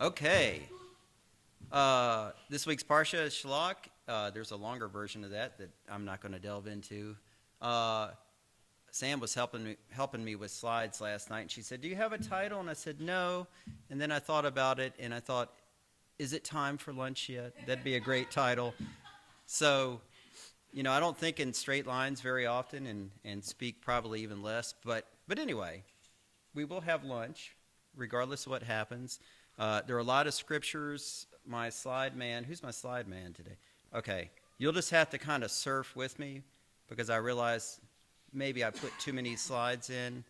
Okay. This week's Parsha is Shalach. There's a longer version of that I'm not going to delve into. Sam was helping me with slides last night, and she said, "Do you have a title?" And I said, "No." And then I thought about it, and I thought, "Is it time for lunch yet?" That'd be a great title. So, I don't think in straight lines very often, and speak probably even less. But anyway, we will have lunch, regardless of what happens. There are a lot of scriptures. My slide man, who's my slide man today? Okay, you'll just have to kind of surf with me because I realize maybe I put too many slides in,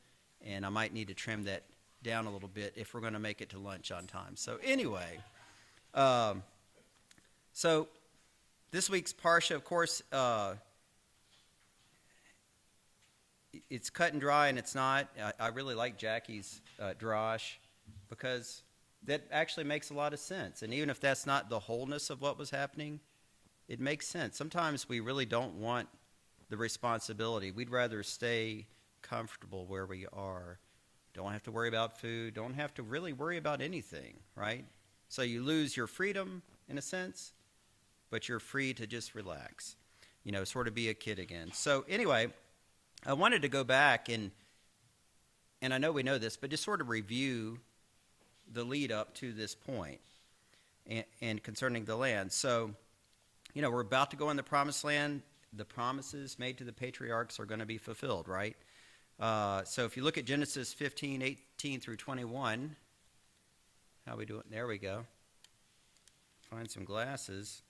and I might need to trim that down a little bit if we're going to make it to lunch on time. So anyway, so this week's Parsha, of course, it's cut and dry, and it's not. I really like Jackie's drash because that actually makes a lot of sense. And even if that's not the wholeness of what was happening, it makes sense. Sometimes we really don't want the responsibility. We'd rather stay comfortable where we are. Don't have to worry about food. Don't have to really worry about anything, right? So you lose your freedom in a sense, but you're free to just relax, sort of be a kid again. So anyway, I wanted to go back and I know we know this, but just sort of review the lead up to this point and concerning the land. So, we're about to go in the promised land. The promises made to the patriarchs are going to be fulfilled, right? So if you look at Genesis 15, 18 through 21, how we doing? There we go. Find some glasses.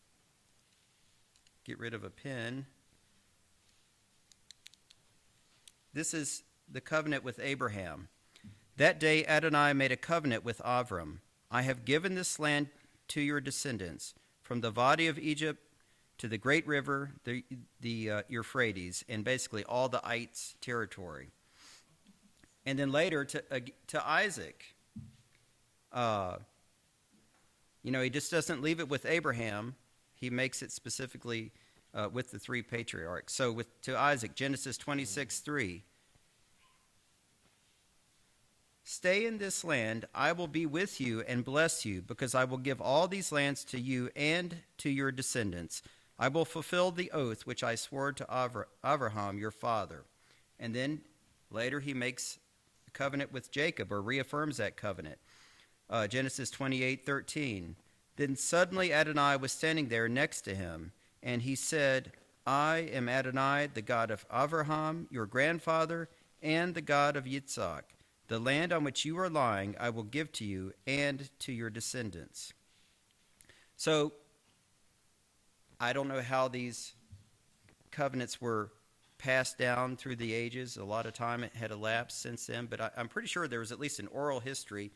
Get rid of a pen. This is the covenant with Abraham. That day Adonai made a covenant with Avram. I have given this land to your descendants, from the Valley of Egypt to the great river, the Euphrates, and basically all the ites territory. And then later to Isaac. He just doesn't leave it with Abraham. He makes it specifically with the three patriarchs. So to Isaac, Genesis 26:3. Stay in this land, I will be with you and bless you, because I will give all these lands to you and to your descendants. I will fulfill the oath which I swore to Abraham, your father. And then later he makes a covenant with Jacob, or reaffirms that covenant. Genesis 28:13. Then suddenly Adonai was standing there next to him, and he said, I am Adonai, the God of Abraham, your grandfather, and the God of Yitzhak. The land on which you are lying I will give to you and to your descendants. So, I don't know how these covenants were passed down through the ages. A lot of time had elapsed since then, but I'm pretty sure there was at least an oral history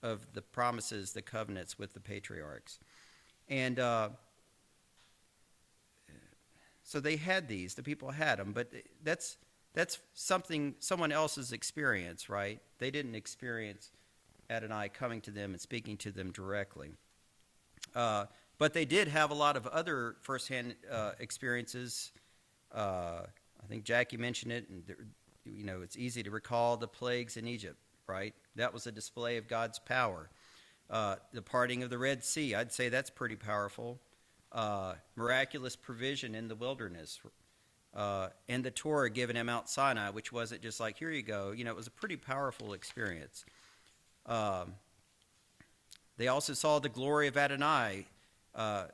of the promises, the covenants with the patriarchs. And so they had these, the people had them, but that's someone else's experience, right? They didn't experience Adonai coming to them and speaking to them directly. But they did have a lot of other firsthand experiences. I think Jackie mentioned it, and it's easy to recall the plagues in Egypt, right? That was a display of God's power. The parting of the Red Sea, I'd say that's pretty powerful. Miraculous provision in the wilderness. And the Torah given at Mount Sinai, which wasn't just like, here you go. It was a pretty powerful experience. They also saw the glory of Adonai. And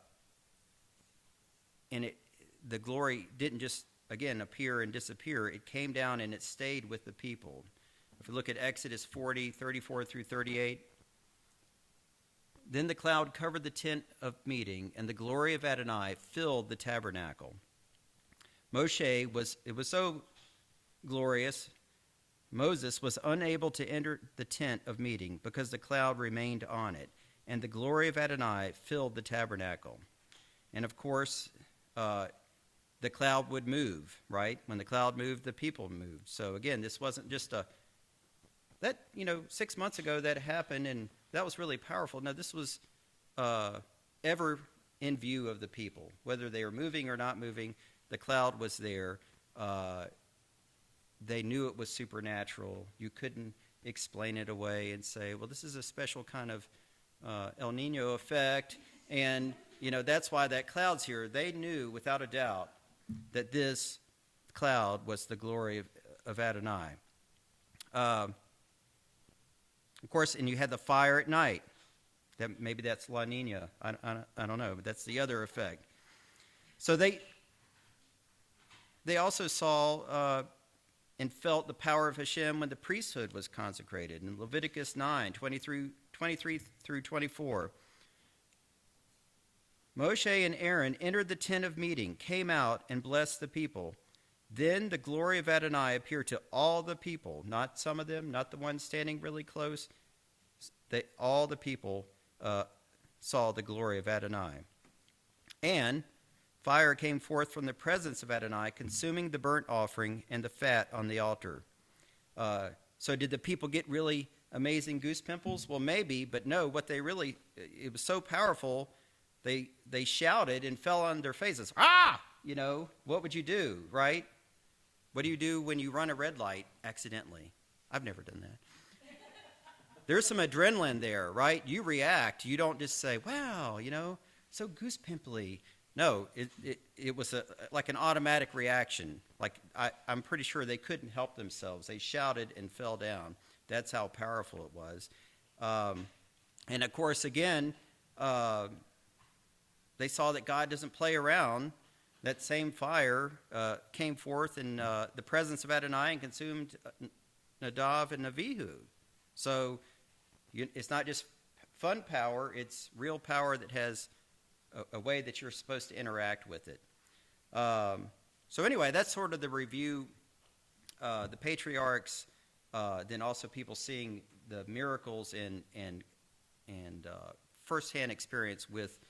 the glory didn't just, again, appear and disappear. It came down and it stayed with the people. If we look at Exodus 40, 34 through 38, then the cloud covered the tent of meeting, and the glory of Adonai filled the tabernacle. It was so glorious, Moses was unable to enter the tent of meeting because the cloud remained on it, and the glory of Adonai filled the tabernacle. And of course, the cloud would move, right? When the cloud moved, the people moved. So again, this wasn't just 6 months ago that happened, and that was really powerful. No, this was ever in view of the people. Whether they were moving or not moving, the cloud was there. They knew it was supernatural. You couldn't explain it away and say, well, this is a special kind of El Nino effect, and that's why that cloud's here. They knew without a doubt that this cloud was the glory of Adonai. Of course, and you had the fire at night. Maybe that's La Nina. I don't know, but that's the other effect. So they also saw and felt the power of Hashem when the priesthood was consecrated. In Leviticus 9:23 through 24, Moshe and Aaron entered the tent of meeting, came out, and blessed the people. Then the glory of Adonai appeared to all the people, not some of them, not the ones standing really close. All the people saw the glory of Adonai. And fire came forth from the presence of Adonai, consuming the burnt offering and the fat on the altar. So did the people get really amazing goose pimples? Well, maybe, but no, it was so powerful, they shouted and fell on their faces. Ah! What would you do, right? What do you do when you run a red light accidentally? I've never done that. There's some adrenaline there, right? You react. You don't just say, wow, so goose pimply. No, it was like an automatic reaction. Like I'm pretty sure they couldn't help themselves. They shouted and fell down. That's how powerful it was. And of course, again, they saw that God doesn't play around. That same fire came forth in the presence of Adonai and consumed Nadav and Avihu. So it's not just fun power, it's real power that has a way that you're supposed to interact with it. So anyway, that's sort of the review. The patriarchs, then also people seeing the miracles and firsthand experience with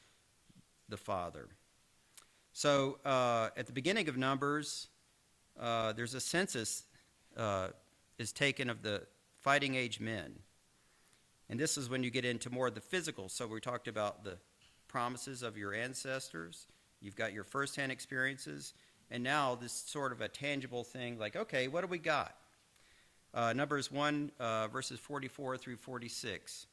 the Father. So at the beginning of Numbers, there's a census is taken of the fighting age men. And this is when you get into more of the physical. So we talked about the promises of your ancestors. You've got your firsthand experiences. And now this sort of a tangible thing like, okay, what do we got? Numbers 1, verses 44 through 46.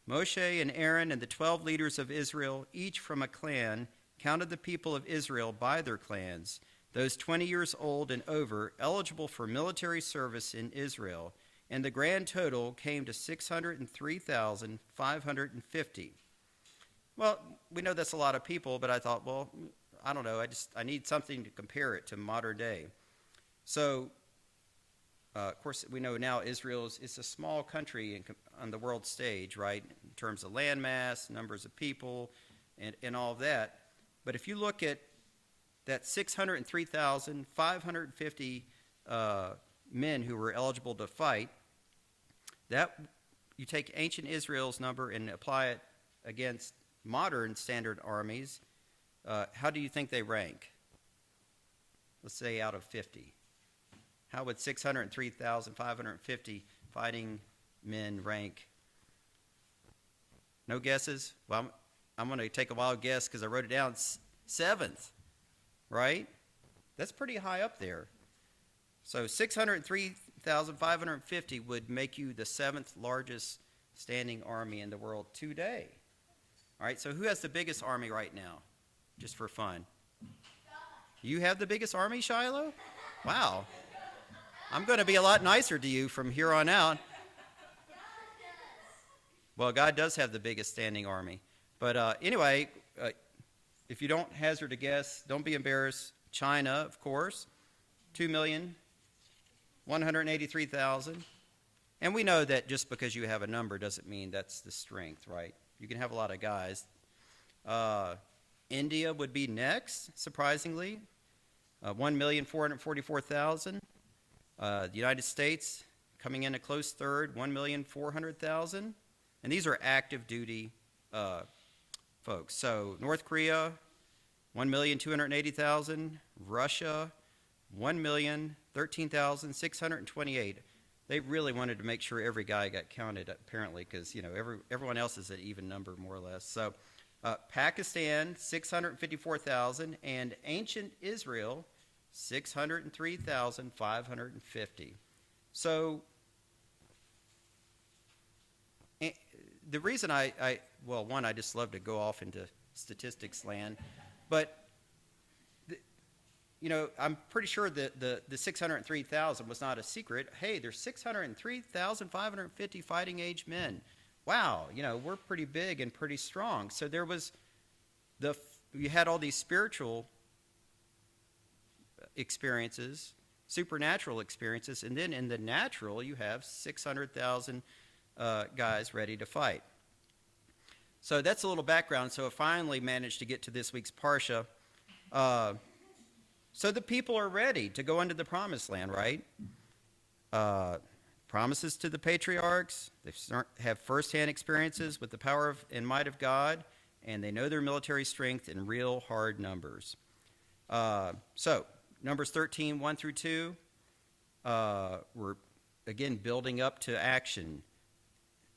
Moshe and Aaron and the 12 leaders of Israel, each from a clan, counted the people of Israel by their clans, those 20 years old and over, eligible for military service in Israel, and the grand total came to 603,550. Well, we know that's a lot of people, but I thought, well, I don't know, I need something to compare it to modern day. So, of course, we know now Israel is a small country on the world stage, right, in terms of landmass, numbers of people, and all of that. But if you look at that 603,550 men who were eligible to fight, that you take ancient Israel's number and apply it against modern standard armies, how do you think they rank? Let's say out of 50. How would 603,550 fighting men rank? No guesses? Well, I'm going to take a wild guess because I wrote it down. 7th, right? That's pretty high up there. So 603,550 would make you the 7th largest standing army in the world today. All right, so who has the biggest army right now? Just for fun. You have the biggest army, Shiloh? Wow. I'm going to be a lot nicer to you from here on out. Well, God does have the biggest standing army. But anyway, if you don't hazard a guess, don't be embarrassed. China, of course, 2,183,000. And we know that just because you have a number doesn't mean that's the strength, right? You can have a lot of guys. India would be next, surprisingly, 1,444,000. The United States coming in a close third, 1,400,000. And these are active duty folks. So North Korea, 1,280,000. Russia, 1,013,628. They really wanted to make sure every guy got counted, apparently, because everyone else is an even number, more or less. So Pakistan, 654,000, and ancient Israel, 603,550. So the reason well, one, I just love to go off into statistics land, but I'm pretty sure that the 603,000 was not a secret. Hey, there's 603,550 fighting age men. Wow, we're pretty big and pretty strong. So there was you had all these spiritual experiences, supernatural experiences, and then in the natural you have 600,000 guys ready to fight. So that's a little background. So I finally managed to get to this week's Parsha. So the people are ready to go into the promised land, right? Promises to the patriarchs. They have firsthand experiences with the power and might of God, and they know their military strength in real hard numbers. So Numbers 13, 1 through 2, we're again building up to action.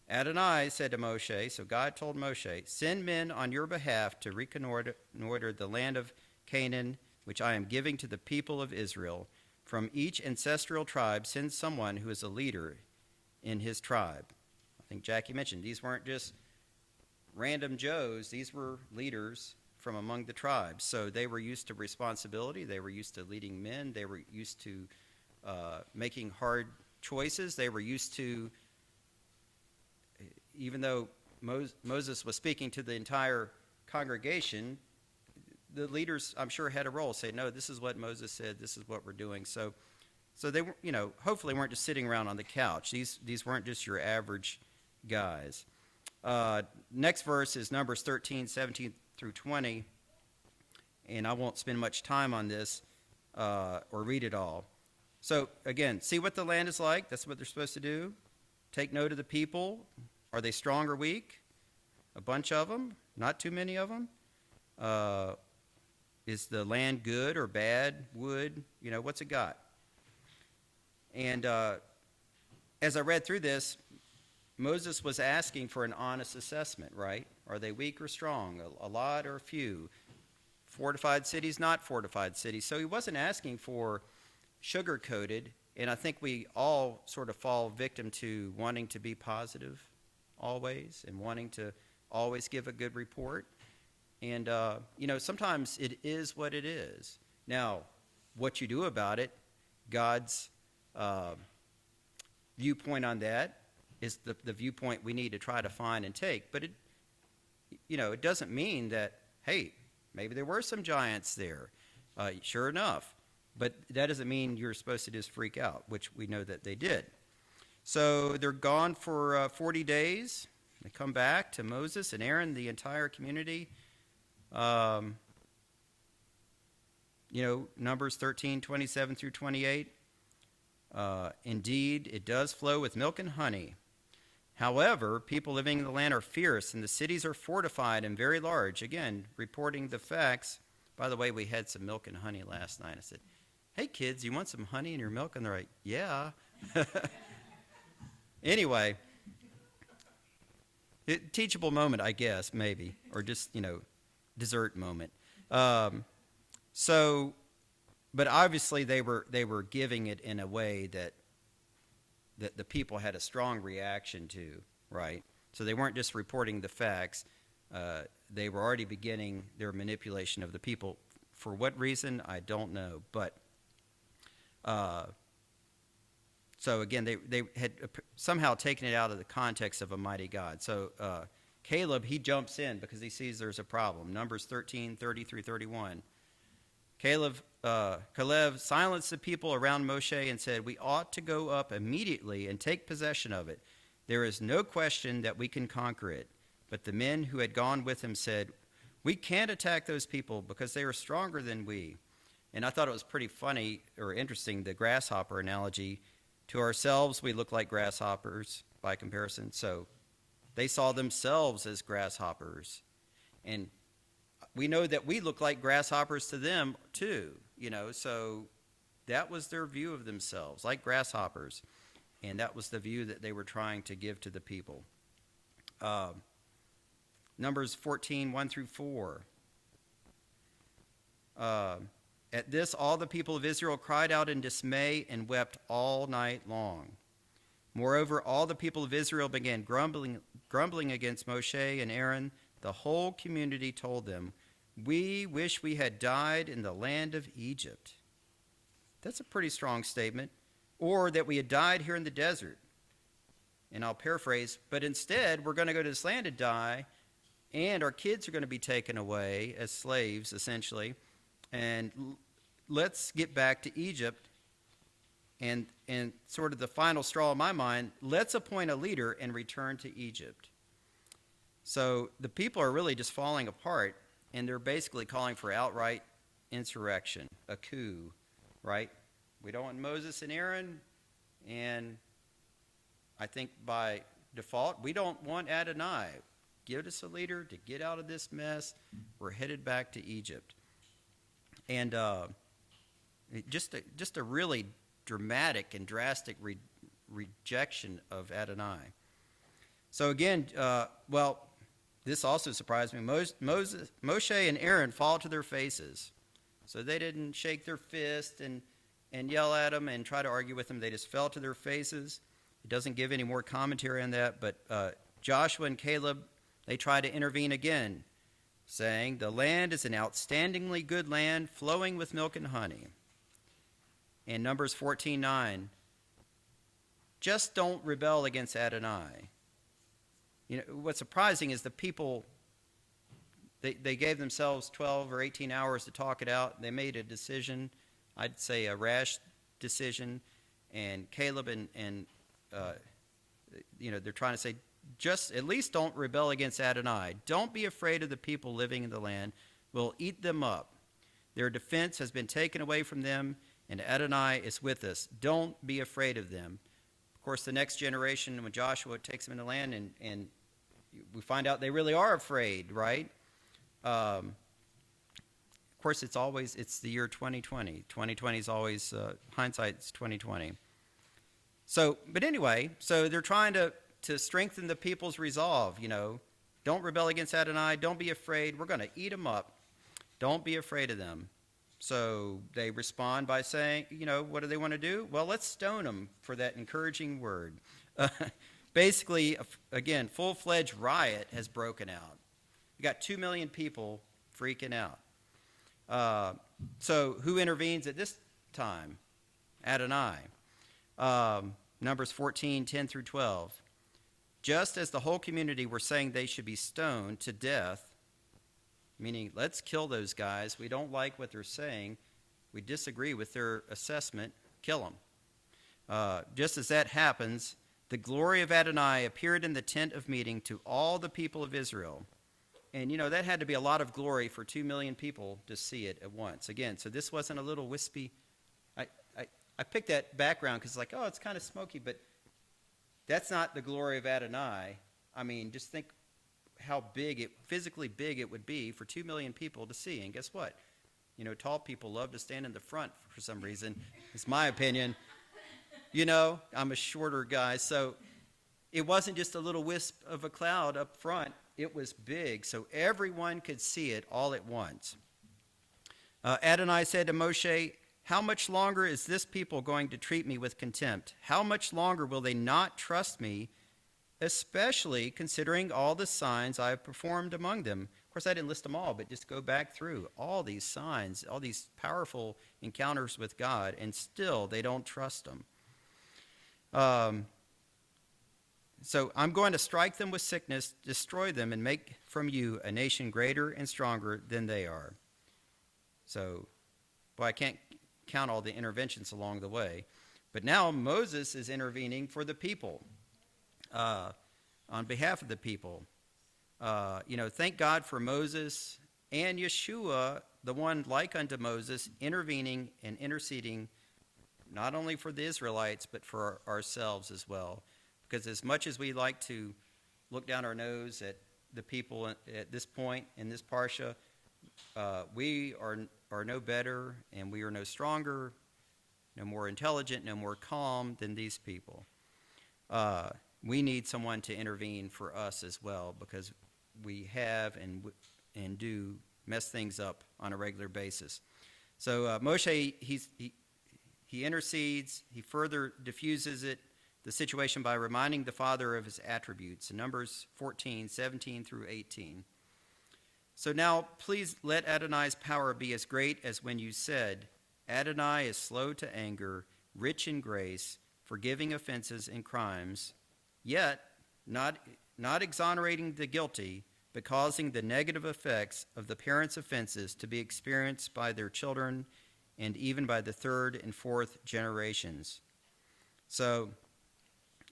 Adonai said to Moshe, so God told Moshe, send men on your behalf to reconnoiter the land of Canaan, which I am giving to the people of Israel. From each ancestral tribe, send someone who is a leader in his tribe. I think Jackie mentioned these weren't just random Joes. These were leaders from among the tribes. So they were used to responsibility. They were used to leading men. They were used to making hard choices. They were used to, even though Moses was speaking to the entire congregation, the leaders, I'm sure, had a role. Say, no, this is what Moses said. This is what we're doing. So they were, hopefully weren't just sitting around on the couch. These weren't just your average guys. Next verse is Numbers 13, 17 through 20. And I won't spend much time on this or read it all. So again, see what the land is like. That's what they're supposed to do. Take note of the people. Are they strong or weak? A bunch of them. Not too many of them. Is the land good or bad? Wood? What's it got? And as I read through this, Moses was asking for an honest assessment, right? Are they weak or strong? A lot or a few? Fortified cities, not fortified cities. So he wasn't asking for sugar-coated, and I think we all sort of fall victim to wanting to be positive always and wanting to always give a good report. And, sometimes it is what it is. Now, what you do about it, God's viewpoint on that is the viewpoint we need to try to find and take. But, it doesn't mean that, hey, maybe there were some giants there. Sure enough. But that doesn't mean you're supposed to just freak out, which we know that they did. So they're gone for 40 days. They come back to Moses and Aaron, the entire community. Numbers 13, 27 through 28. Indeed, it does flow with milk and honey. However, people living in the land are fierce, and the cities are fortified and very large. Again, reporting the facts. By the way, we had some milk and honey last night. I said, hey, kids, you want some honey in your milk? And they're like, yeah. Anyway, teachable moment, I guess, maybe, or just, dessert moment. But obviously they were giving it in a way that the people had a strong reaction to, right? So they weren't just reporting the facts. They were already beginning their manipulation of the people. For what reason, I don't know. But so again, they had somehow taken it out of the context of a mighty God. So Caleb, he jumps in because he sees there's a problem. Numbers 13, 30 through 31. Caleb silenced the people around Moshe and said, we ought to go up immediately and take possession of it. There is no question that we can conquer it. But the men who had gone with him said, we can't attack those people because they are stronger than we. And I thought it was pretty funny or interesting, the grasshopper analogy. To ourselves, we look like grasshoppers by comparison. So they saw themselves as grasshoppers. And we know that we look like grasshoppers to them too, so that was their view of themselves, like grasshoppers. And that was the view that they were trying to give to the people. Numbers 14, 1 through 4. At this, all the people of Israel cried out in dismay and wept all night long. Moreover, all the people of Israel began grumbling against Moshe and Aaron. The whole community told them, "We wish we had died in the land of Egypt." That's a pretty strong statement. Or that we had died here in the desert. And I'll paraphrase, but instead we're going to go to this land and die, and our kids are going to be taken away as slaves, essentially. And let's get back to Egypt. And sort of the final straw in my mind, let's appoint a leader and return to Egypt. So the people are really just falling apart, and they're basically calling for outright insurrection, a coup, right? We don't want Moses and Aaron, and I think by default, we don't want Adonai. Give us a leader to get out of this mess. We're headed back to Egypt. And just a really dramatic and drastic rejection of Adonai. So again, this also surprised me. Moshe and Aaron fall to their faces. So they didn't shake their fist and yell at them and try to argue with them. They just fell to their faces. It doesn't give any more commentary on that, but Joshua and Caleb, they try to intervene again, saying, "The land is an outstandingly good land flowing with milk and honey." And Numbers 14:9, just don't rebel against Adonai. You know, what's surprising is the people, they gave themselves 12 or 18 hours to talk it out. They made a decision, I'd say a rash decision, and Caleb and they're trying to say, just at least don't rebel against Adonai. Don't be afraid of the people living in the land. We'll eat them up. Their defense has been taken away from them, and Adonai is with us. Don't be afraid of them. Of course, the next generation, when Joshua takes them in the land, and we find out they really are afraid, right? Of course, it's the year 2020. 2020 is always, hindsight's 2020. So, but anyway, so they're trying to strengthen the people's resolve, Don't rebel against Adonai. Don't be afraid. We're going to eat them up. Don't be afraid of them. So they respond by saying, what do they want to do? Well, let's stone them for that encouraging word. Basically, again, full-fledged riot has broken out. You got 2 million people freaking out. So who intervenes at this time? Adonai. Numbers 14:10 through 12. Just as the whole community were saying they should be stoned to death, meaning let's kill those guys. We don't like what they're saying. We disagree with their assessment. Kill them. Just as that happens, the glory of Adonai appeared in the tent of meeting to all the people of Israel. And, that had to be a lot of glory for 2 million people to see it at once. Again, so this wasn't a little wispy. I picked that background because it's kind of smoky, but that's not the glory of Adonai. I mean, just think how physically big it would be for 2 million people to see. And guess what? Tall people love to stand in the front for some reason. It's my opinion. I'm a shorter guy, so it wasn't just a little wisp of a cloud up front. It was big, so everyone could see it all at once. Adonai said to Moshe, "How much longer is this people going to treat me with contempt? How much longer will they not trust me, especially considering all the signs I have performed among them?" Of course, I didn't list them all, but just go back through all these signs, all these powerful encounters with God, and still they don't trust him. So I'm going to strike them with sickness, destroy them, and make from you a nation greater and stronger than they are. So, I can't count all the interventions along the way. But now Moses is intervening for the people, on behalf of the people. Thank God for Moses and Yeshua, the one like unto Moses, intervening and interceding not only for the Israelites, but for ourselves as well. Because as much as we like to look down our nose at the people at this point in this parsha, we are no better, and we are no stronger, no more intelligent, no more calm than these people. We need someone to intervene for us as well, because we have and do mess things up on a regular basis. So Moshe, he intercedes, he further diffuses it. the situation by reminding the Father of his attributes in Numbers 14, 17 through 18. So now, please let Adonai's power be as great as when you said, Adonai is slow to anger, rich in grace, forgiving offenses and crimes, yet not exonerating the guilty, but causing the negative effects of the parents' offenses to be experienced by their children and even by the third and fourth generations. So,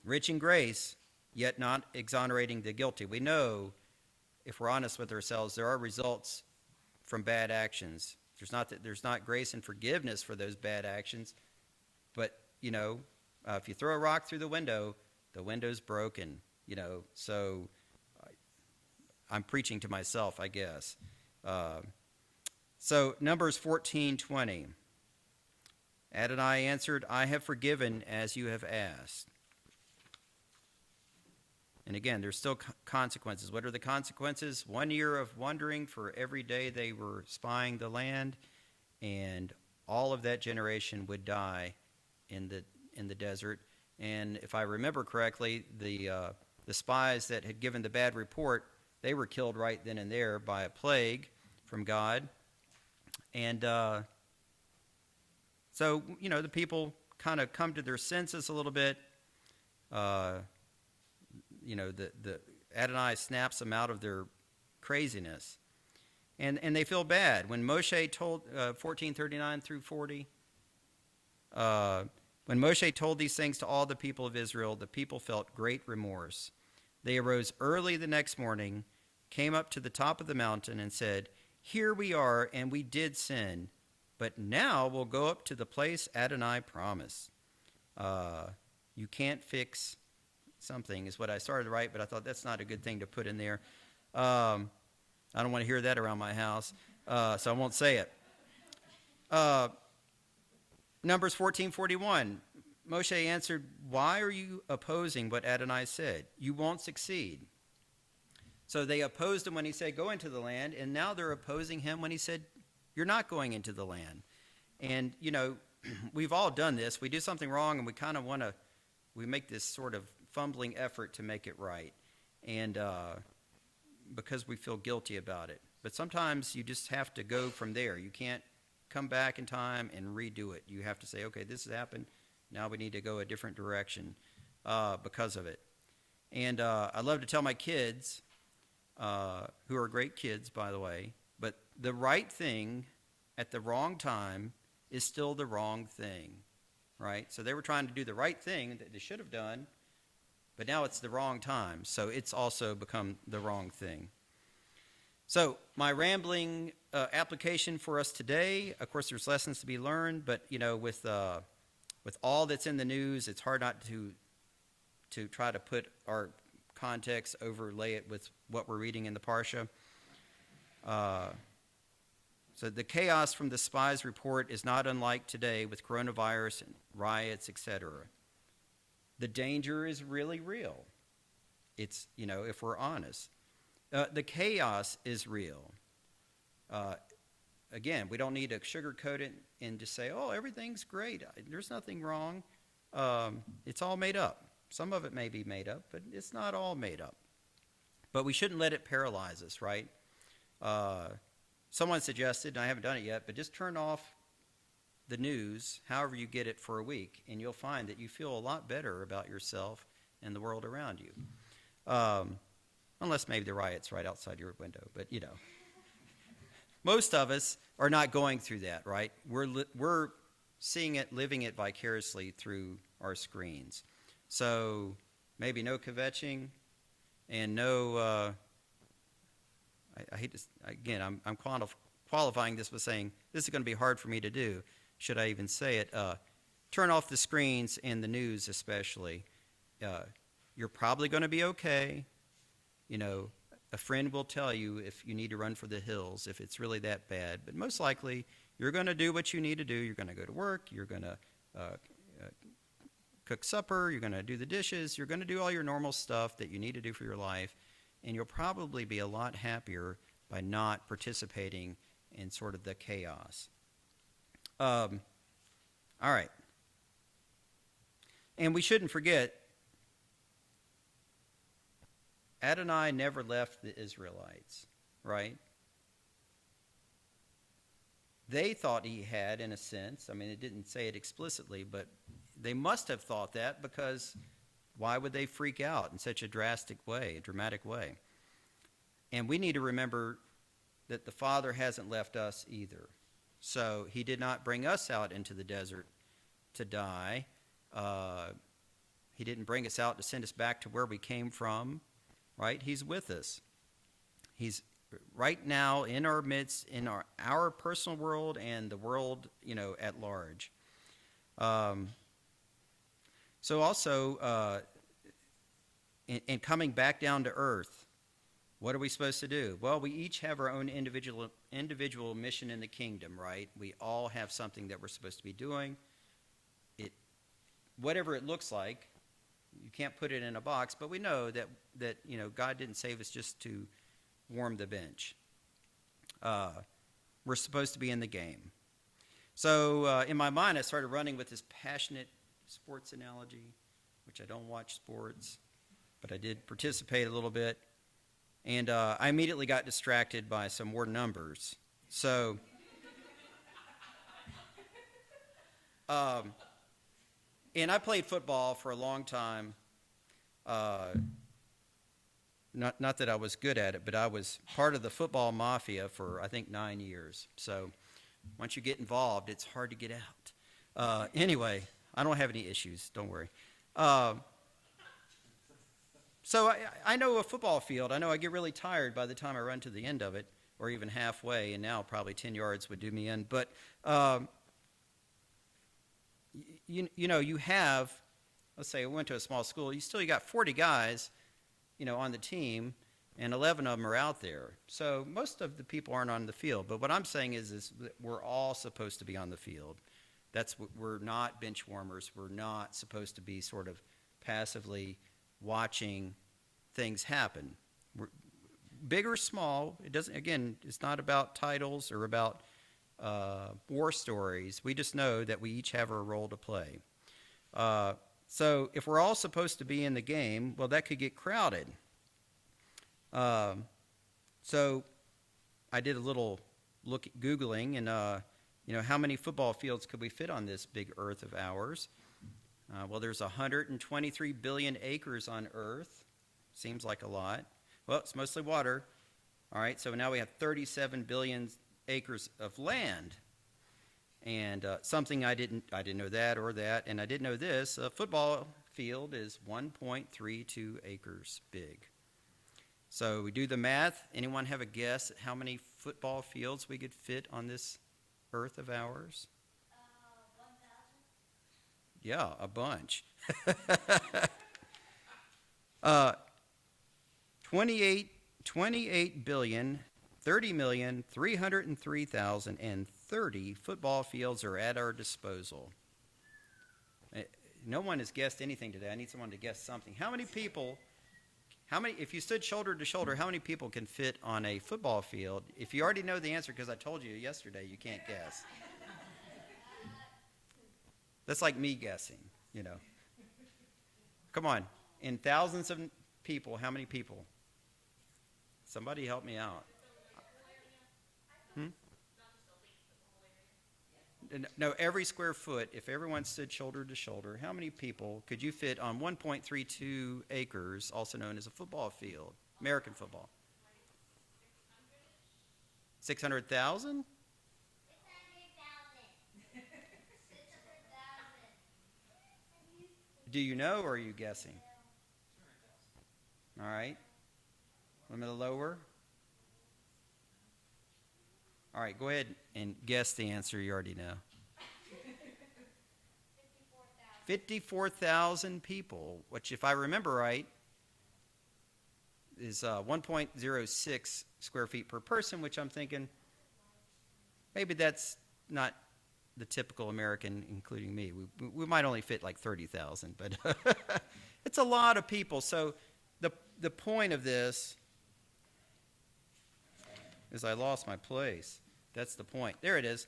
rich in grace, yet not exonerating the guilty. We know, if we're honest with ourselves, there are results from bad actions. There's not grace and forgiveness for those bad actions, but, if you throw a rock through the window's broken, so I'm preaching to myself, I guess. So Numbers 14:20. Adonai answered, I have forgiven as you have asked. And again, there's still consequences. What are the consequences? 1 year of wandering for every day they were spying the land, and all of that generation would die in the desert. And if I remember correctly, the spies that had given the bad report, they were killed right then and there by a plague from God. And so, the people kind of come to their senses a little bit. The Adonai snaps them out of their craziness. And they feel bad. When Moshe told, 14:39 through 40, when Moshe told these things to all the people of Israel, the people felt great remorse. They arose early the next morning, came up to the top of the mountain, and said, Here we are, and we did sin, but now we'll go up to the place Adonai promised. You can't fix something is what I started to write, but I thought that's not a good thing to put in there. I don't want to hear that around my house, so I won't say it. Numbers 14:41. Moshe answered, Why are you opposing what Adonai said? You won't succeed. So they opposed him when he said, Go into the land, and now they're opposing him when he said, You're not going into the land. And, we've all done this. We do something wrong, and we kind of we make this sort of fumbling effort to make it right, and because we feel guilty about it. But sometimes you just have to go from there. You can't come back in time and redo it. You have to say, okay, this has happened. Now we need to go a different direction because of it. And I love to tell my kids, who are great kids, by the way, but the right thing at the wrong time is still the wrong thing, right? So they were trying to do the right thing that they should have done, but now it's the wrong time, so it's also become the wrong thing. So my rambling application for us today, of course, there's lessons to be learned, but with all that's in the news, it's hard not to try to put our context, overlay it with what we're reading in the Parsha. So the chaos from the spies' report is not unlike today with coronavirus and riots, etc. The danger is really real. It's, if we're honest. The chaos is real. Again, we don't need to sugarcoat it and just say, oh, everything's great. There's nothing wrong. It's all made up. Some of it may be made up, but it's not all made up. But we shouldn't let it paralyze us, right? Someone suggested, and I haven't done it yet, but just turn off the news, however you get it, for a week, and you'll find that you feel a lot better about yourself and the world around you. Unless maybe the riot's right outside your window, but most of us are not going through that, right? We're seeing it, living it vicariously through our screens. So maybe no kvetching and no, I hate to, again, I'm qualifying this with saying this is going to be hard for me to do. Should I even say it? Turn off the screens and the news especially. You're probably going to be okay. A friend will tell you if you need to run for the hills, if it's really that bad. But most likely, you're going to do what you need to do. You're going to go to work. You're going to cook supper. You're going to do the dishes. You're going to do all your normal stuff that you need to do for your life. And you'll probably be a lot happier by not participating in sort of the chaos. All right. And we shouldn't forget Adonai never left the Israelites, right? They thought he had, in a sense. I mean, it didn't say it explicitly, but they must have thought that, because why would they freak out in such a dramatic way? And we need to remember that the Father hasn't left us either. So he did not bring us out into the desert to die. He didn't bring us out to send us back to where we came from, right? He's with us. He's right now in our midst, in our personal world and the world, at large. So also, in coming back down to earth, what are we supposed to do? Well, we each have our own individual mission in the kingdom, right? We all have something that we're supposed to be doing. Whatever it looks like, you can't put it in a box, but we know that God didn't save us just to warm the bench. We're supposed to be in the game. So in my mind, I started running with this passionate sports analogy, which I don't watch sports, but I did participate a little bit. And I immediately got distracted by some more numbers. So, and I played football for a long time. Not that I was good at it, but I was part of the football mafia for, I think, 9 years. So once you get involved, it's hard to get out. Anyway, I don't have any issues. Don't worry. So I know a football field. I know I get really tired by the time I run to the end of it, or even halfway, and now probably 10 yards would do me in. But, you have, let's say I went to a small school, you got 40 guys, on the team, and 11 of them are out there. So most of the people aren't on the field. But what I'm saying is that we're all supposed to be on the field. We're not bench warmers. We're not supposed to be sort of passively watching things happen. Big or small, it's not about titles or about war stories. We just know that we each have a role to play. So if we're all supposed to be in the game, well, that could get crowded. So I did a little Googling, and how many football fields could we fit on this big earth of ours? Well, there's 123 billion acres on Earth. Seems like a lot. Well, it's mostly water. All right, so now we have 37 billion acres of land. And something I didn't know that or that, and I didn't know this. A football field is 1.32 acres big. So we do the math. Anyone have a guess at how many football fields we could fit on this earth of ours? 1,000? Yeah, a bunch. 28 billion, 30,303,030 football fields are at our disposal. No one has guessed anything today. I need someone to guess something. If you stood shoulder to shoulder, how many people can fit on a football field? If you already know the answer because I told you yesterday, you can't guess. That's like me guessing, Come on. In thousands of people, how many people? Somebody help me out. No, every square foot, if everyone stood shoulder to shoulder, how many people could you fit on 1.32 acres, also known as a football field, American football? 600,000? 600,000. Do you know, or are you guessing? All right. A little lower. All right, go ahead and guess the answer you already know. 54,000 people, which, if I remember right, is 1.06 square feet per person, which I'm thinking maybe that's not the typical American, including me. We might only fit like 30,000, but it's a lot of people. So the point of this is I lost my place. That's the point. There it is.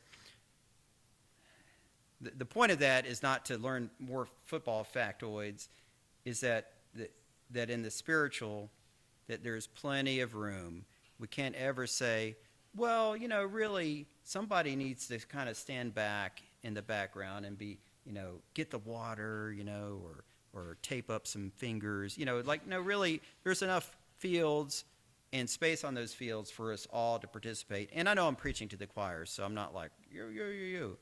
The point of that is not to learn more football factoids, is that in the spiritual, that there's plenty of room. We can't ever say, well, really, somebody needs to kind of stand back in the background and be, get the water, or tape up some fingers. No, really, there's enough fields and space on those fields for us all to participate. And I know I'm preaching to the choir, so I'm not like, you.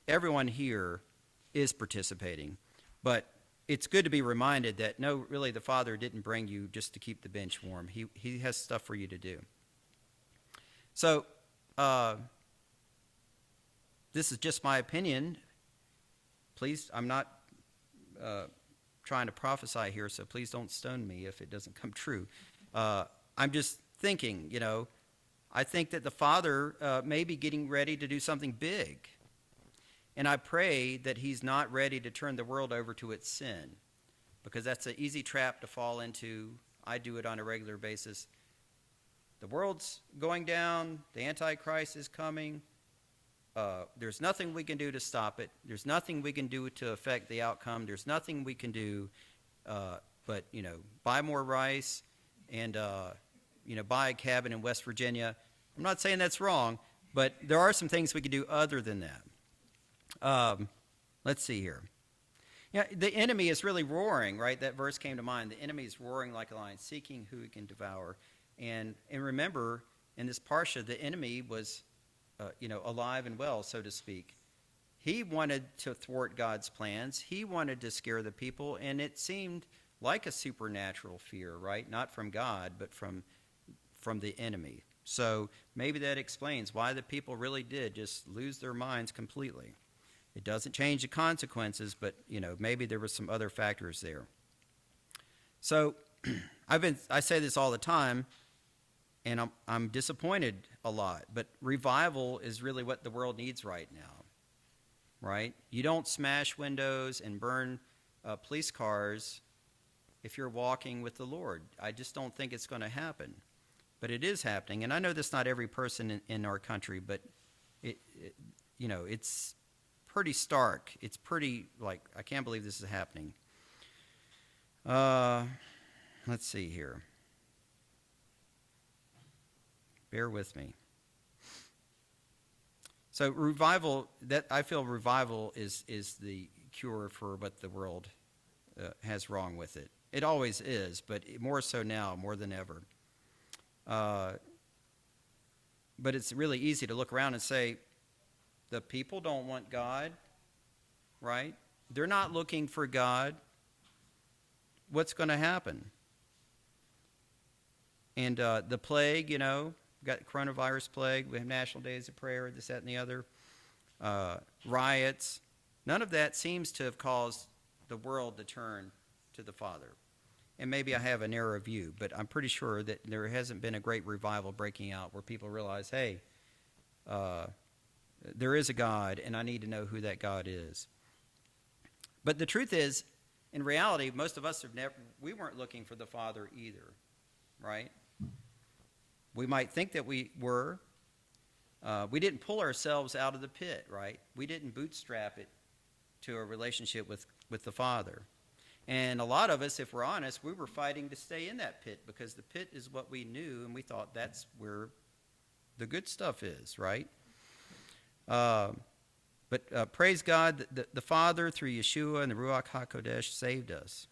Everyone here is participating. But it's good to be reminded that, no, really, the Father didn't bring you just to keep the bench warm. He has stuff for you to do. So, this is just my opinion. Please, I'm not trying to prophesy here, so please don't stone me if it doesn't come true. I'm just thinking, I think that the Father may be getting ready to do something big. And I pray that he's not ready to turn the world over to its sin, because that's an easy trap to fall into. I do it on a regular basis. The world's going down. The Antichrist is coming. There's nothing we can do to stop it. There's nothing we can do to affect the outcome. There's nothing we can do but, buy more rice and, buy a cabin in West Virginia. I'm not saying that's wrong, but there are some things we can do other than that. Let's see here. The enemy is really roaring, right? That verse came to mind. The enemy is roaring like a lion, seeking who he can devour. And remember, in this parsha, the enemy was, alive and well, so to speak. He wanted to thwart God's plans. He wanted to scare the people, and it seemed like a supernatural fear, right? Not from God, but from the enemy. So maybe that explains why the people really did just lose their minds completely. It doesn't change the consequences, but, maybe there were some other factors there. So I say this all the time, and I'm disappointed a lot, but revival is really what the world needs right now, right? You don't smash windows and burn police cars if you're walking with the Lord. I just don't think it's going to happen, but it is happening. And I know that's not every person in our country, but it's pretty stark. It's pretty, I can't believe this is happening. Let's see here. Bear with me. So I feel revival is the cure for what the world has wrong with it. It always is, but more so now, more than ever. But it's really easy to look around and say, the people don't want God, right? They're not looking for God. What's going to happen? And the plague, got coronavirus plague. We have national days of prayer, this, that, and the other. Riots. None of that seems to have caused the world to turn to the Father. And maybe I have a narrow view, but I'm pretty sure that there hasn't been a great revival breaking out where people realize, hey, there is a God, and I need to know who that God is. But the truth is, in reality, most of us we weren't looking for the Father either, right? We might think that we were. We didn't pull ourselves out of the pit, right? We didn't bootstrap it to a relationship with the Father. And a lot of us, if we're honest, we were fighting to stay in that pit because the pit is what we knew, and we thought that's where the good stuff is, right? But praise God, the Father, through Yeshua and the Ruach HaKodesh, saved us.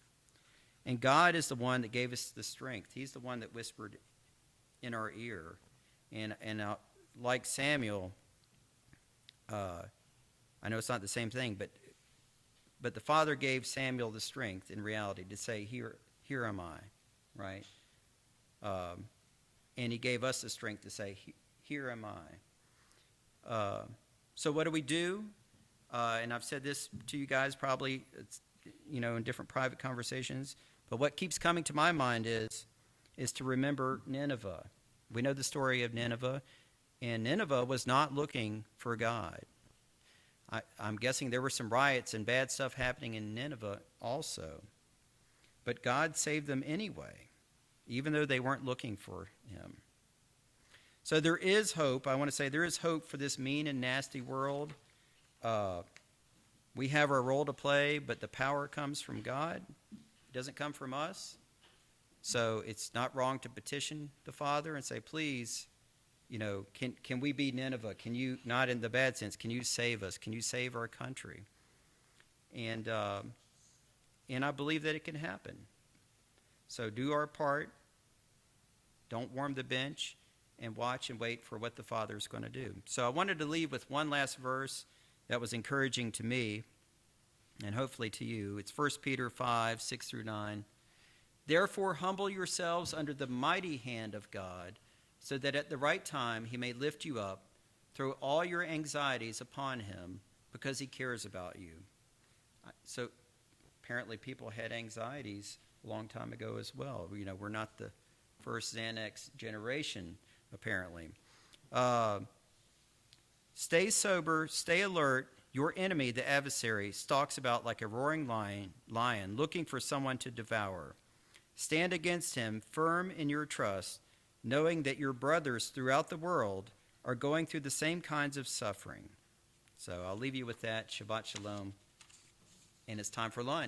And God is the one that gave us the strength. He's the one that whispered in our ear. And like Samuel, I know it's not the same thing, but the Father gave Samuel the strength in reality to say, here am I, right? And he gave us the strength to say, here am I. So what do we do? And I've said this to you guys probably, in different private conversations. But what keeps coming to my mind is to remember Nineveh. We know the story of Nineveh, and Nineveh was not looking for God. I'm guessing there were some riots and bad stuff happening in Nineveh also. But God saved them anyway, even though they weren't looking for him. So there is hope. I want to say there is hope for this mean and nasty world. We have our role to play, but the power comes from God. It doesn't come from us. So it's not wrong to petition the Father and say, please, can we be Nineveh? Can you, not in the bad sense, can you save us? Can you save our country? And I believe that it can happen. So do our part. Don't warm the bench, and watch and wait for what the Father is going to do. So I wanted to leave with one last verse that was encouraging to me, and hopefully to you. It's 1 Peter 5, 6 through 9. Therefore humble yourselves under the mighty hand of God, so that at the right time he may lift you up. Throw all your anxieties upon him, because he cares about you. So apparently people had anxieties a long time ago as well. We're not the first Xanax generation, apparently. Stay sober, stay alert. Your enemy, the adversary, stalks about like a roaring lion, looking for someone to devour. Stand against him, firm in your trust, knowing that your brothers throughout the world are going through the same kinds of suffering. So I'll leave you with that. Shabbat shalom. And it's time for lunch.